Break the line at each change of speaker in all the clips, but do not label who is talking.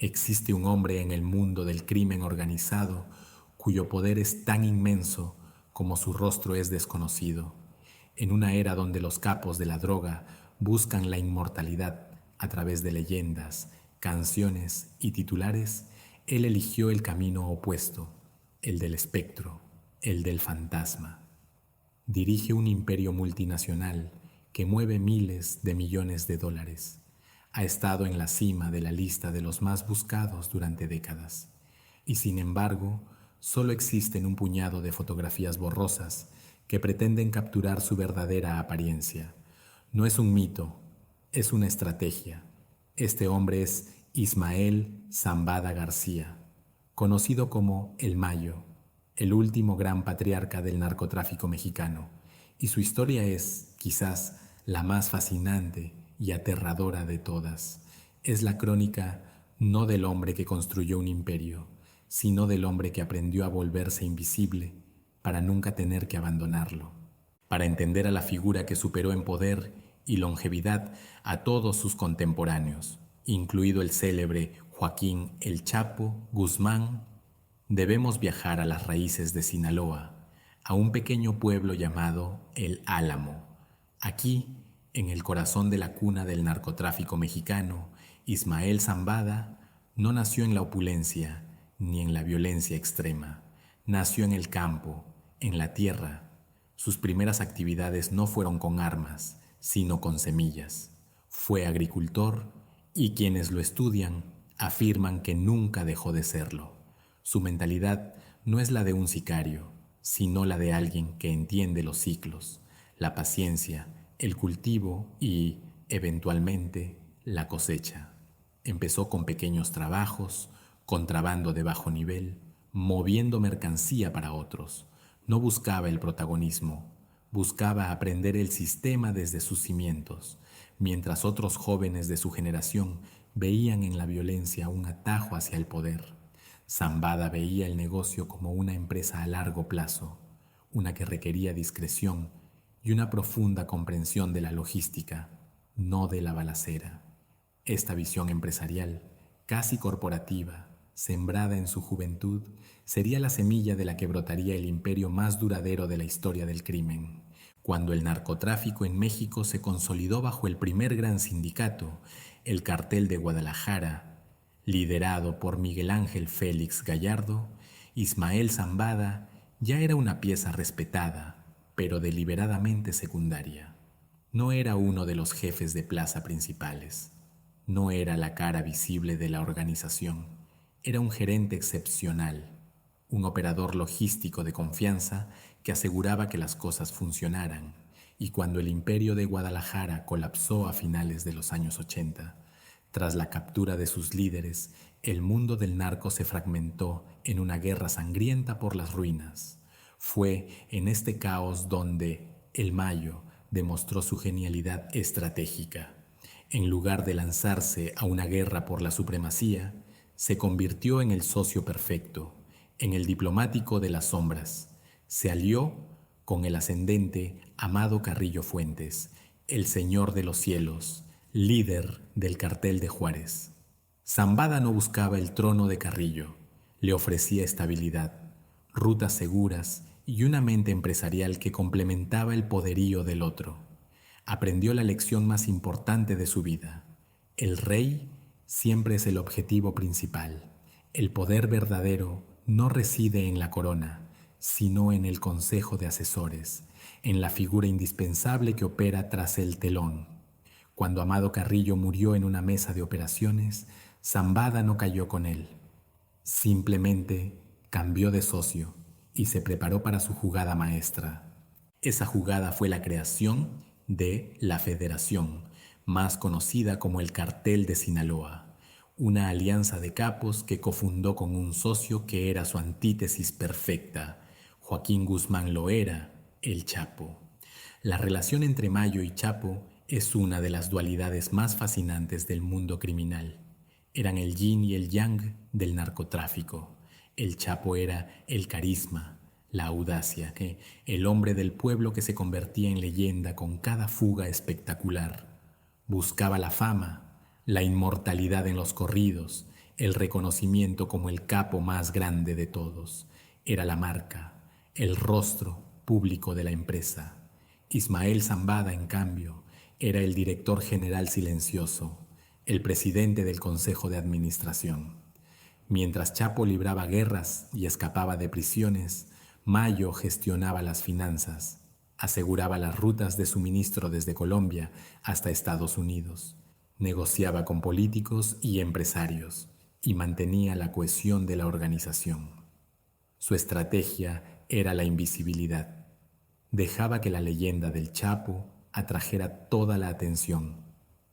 Existe un hombre en el mundo del crimen organizado cuyo poder es tan inmenso como su rostro es desconocido. En una era donde los capos de la droga buscan la inmortalidad a través de leyendas, canciones y titulares, él eligió el camino opuesto, el del espectro, el del fantasma. Dirige un imperio multinacional que mueve miles de millones de dólares. Ha estado en la cima de la lista de los más buscados durante décadas. Y sin embargo, solo existen un puñado de fotografías borrosas que pretenden capturar su verdadera apariencia. No es un mito, es una estrategia. Este hombre es Ismael Zambada García, conocido como El Mayo, el último gran patriarca del narcotráfico mexicano, y su historia es, quizás, la más fascinante y aterradora de todas. Es la crónica no del hombre que construyó un imperio, sino del hombre que aprendió a volverse invisible para nunca tener que abandonarlo. Para entender a la figura que superó en poder y longevidad a todos sus contemporáneos, incluido el célebre Joaquín El Chapo Guzmán, debemos viajar a las raíces de Sinaloa, a un pequeño pueblo llamado El Álamo. Aquí, en el corazón de la cuna del narcotráfico mexicano, Ismael Zambada no nació en la opulencia ni en la violencia extrema. Nació en el campo, en la tierra. Sus primeras actividades no fueron con armas, sino con semillas. Fue agricultor y quienes lo estudian afirman que nunca dejó de serlo. Su mentalidad no es la de un sicario, sino la de alguien que entiende los ciclos, la paciencia, el cultivo y, eventualmente, la cosecha. Empezó con pequeños trabajos, contrabando de bajo nivel, moviendo mercancía para otros. No buscaba el protagonismo, buscaba aprender el sistema desde sus cimientos, mientras otros jóvenes de su generación veían en la violencia un atajo hacia el poder. Zambada veía el negocio como una empresa a largo plazo, una que requería discreción y una profunda comprensión de la logística, no de la balacera. Esta visión empresarial, casi corporativa, sembrada en su juventud, sería la semilla de la que brotaría el imperio más duradero de la historia del crimen. Cuando el narcotráfico en México se consolidó bajo el primer gran sindicato, el Cartel de Guadalajara, liderado por Miguel Ángel Félix Gallardo, Ismael Zambada ya era una pieza respetada, pero deliberadamente secundaria. No era uno de los jefes de plaza principales. No era la cara visible de la organización. Era un gerente excepcional, un operador logístico de confianza que aseguraba que las cosas funcionaran. Y cuando el imperio de Guadalajara colapsó a finales de los años 80, tras la captura de sus líderes, el mundo del narco se fragmentó en una guerra sangrienta por las ruinas. Fue en este caos donde El Mayo demostró su genialidad estratégica. En lugar de lanzarse a una guerra por la supremacía, se convirtió en el socio perfecto, en el diplomático de las sombras. Se alió con el ascendente Amado Carrillo Fuentes, el señor de los cielos, líder del Cartel de Juárez. Zambada no buscaba el trono de Carrillo, le ofrecía estabilidad, rutas seguras y una mente empresarial que complementaba el poderío del otro. Aprendió la lección más importante de su vida. El rey siempre es el objetivo principal. El poder verdadero no reside en la corona, sino en el consejo de asesores, en la figura indispensable que opera tras el telón. Cuando Amado Carrillo murió en una mesa de operaciones, Zambada no cayó con él. Simplemente cambió de socio y se preparó para su jugada maestra. Esa jugada fue la creación de la Federación, más conocida como el Cartel de Sinaloa, una alianza de capos que cofundó con un socio que era su antítesis perfecta. Joaquín Guzmán lo era, el Chapo. La relación entre Mayo y Chapo es una de las dualidades más fascinantes del mundo criminal. Eran el yin y el yang del narcotráfico. El Chapo era el carisma, la audacia, el hombre del pueblo que se convertía en leyenda con cada fuga espectacular. Buscaba la fama, la inmortalidad en los corridos, el reconocimiento como el capo más grande de todos. Era la marca, el rostro público de la empresa. Ismael Zambada, en cambio, era el director general silencioso, el presidente del Consejo de Administración. Mientras Chapo libraba guerras y escapaba de prisiones, Mayo gestionaba las finanzas, aseguraba las rutas de suministro desde Colombia hasta Estados Unidos, negociaba con políticos y empresarios y mantenía la cohesión de la organización. Su estrategia era la invisibilidad. Dejaba que la leyenda del Chapo atrajera toda la atención,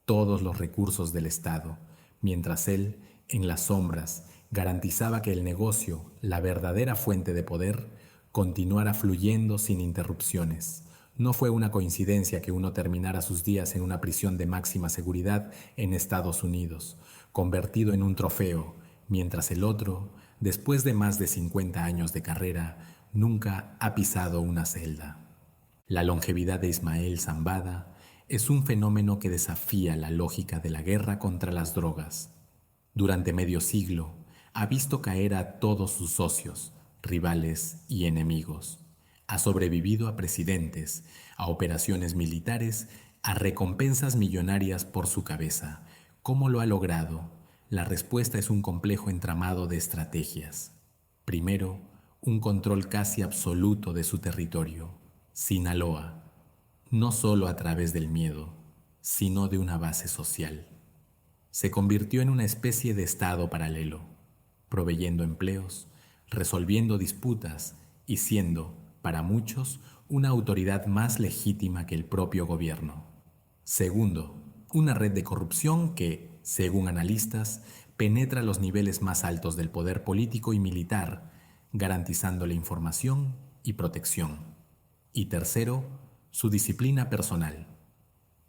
todos los recursos del Estado, mientras él, en las sombras, garantizaba que el negocio, la verdadera fuente de poder, continuara fluyendo sin interrupciones. No fue una coincidencia que uno terminara sus días en una prisión de máxima seguridad en Estados Unidos, convertido en un trofeo, mientras el otro, después de más de 50 años de carrera, nunca ha pisado una celda. La longevidad de Ismael Zambada es un fenómeno que desafía la lógica de la guerra contra las drogas. Durante medio siglo, ha visto caer a todos sus socios, rivales y enemigos. Ha sobrevivido a presidentes, a operaciones militares, a recompensas millonarias por su cabeza. ¿Cómo lo ha logrado? La respuesta es un complejo entramado de estrategias. Primero, un control casi absoluto de su territorio, Sinaloa, no solo a través del miedo, sino de una base social. Se convirtió en una especie de estado paralelo, proveyendo empleos, resolviendo disputas y siendo, para muchos, una autoridad más legítima que el propio gobierno. Segundo, una red de corrupción que, según analistas, penetra los niveles más altos del poder político y militar, garantizando la información y protección. Y tercero, su disciplina personal.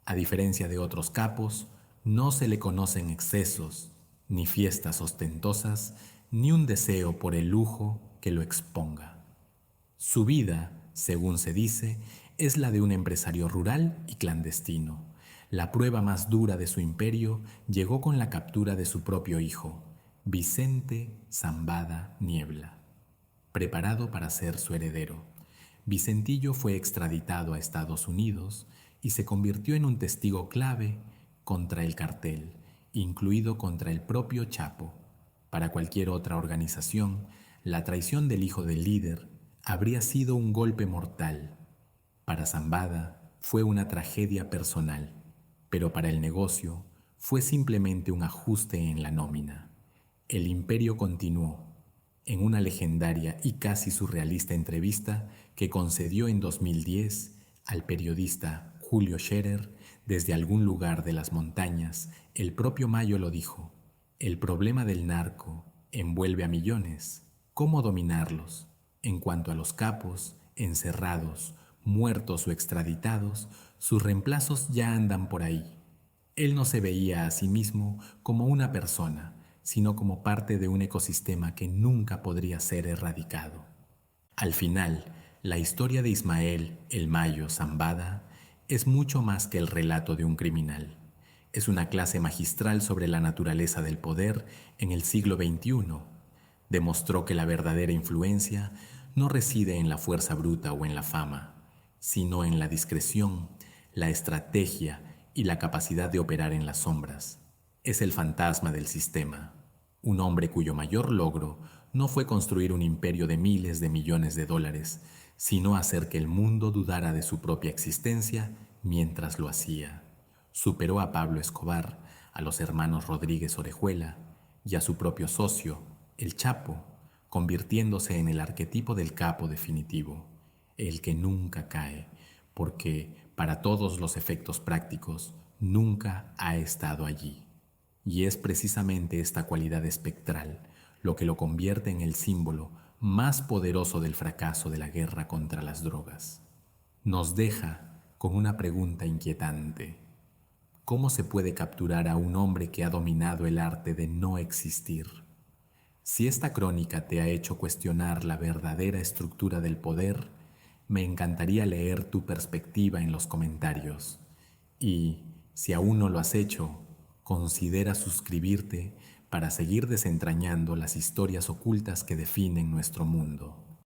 A diferencia de otros capos, no se le conocen excesos, ni fiestas ostentosas, ni un deseo por el lujo que lo exponga. Su vida, según se dice, es la de un empresario rural y clandestino. La prueba más dura de su imperio llegó con la captura de su propio hijo, Vicente Zambada Niebla, preparado para ser su heredero. Vicentillo fue extraditado a Estados Unidos y se convirtió en un testigo clave contra el cartel, incluido contra el propio Chapo. Para cualquier otra organización, la traición del hijo del líder habría sido un golpe mortal. Para Zambada fue una tragedia personal, pero para el negocio fue simplemente un ajuste en la nómina. El imperio continuó. En una legendaria y casi surrealista entrevista que concedió en 2010 al periodista Julio Scherer desde algún lugar de las montañas, el propio Mayo lo dijo: el problema del narco envuelve a millones. ¿Cómo dominarlos? En cuanto a los capos, encerrados, muertos o extraditados, sus reemplazos ya andan por ahí. Él no se veía a sí mismo como una persona, sino como parte de un ecosistema que nunca podría ser erradicado. Al final, la historia de Ismael "El Mayo" Zambada es mucho más que el relato de un criminal. Es una clase magistral sobre la naturaleza del poder en el siglo XXI. Demostró que la verdadera influencia no reside en la fuerza bruta o en la fama, sino en la discreción, la estrategia y la capacidad de operar en las sombras. Es el fantasma del sistema, un hombre cuyo mayor logro no fue construir un imperio de miles de millones de dólares, sino hacer que el mundo dudara de su propia existencia mientras lo hacía. Superó a Pablo Escobar, a los hermanos Rodríguez Orejuela y a su propio socio, el Chapo, convirtiéndose en el arquetipo del capo definitivo, el que nunca cae, porque, para todos los efectos prácticos, nunca ha estado allí. Y es precisamente esta cualidad espectral lo que lo convierte en el símbolo más poderoso del fracaso de la guerra contra las drogas. Nos deja con una pregunta inquietante: ¿cómo se puede capturar a un hombre que ha dominado el arte de no existir? Si esta crónica te ha hecho cuestionar la verdadera estructura del poder, me encantaría leer tu perspectiva en los comentarios. Y, si aún no lo has hecho, considera suscribirte para seguir desentrañando las historias ocultas que definen nuestro mundo.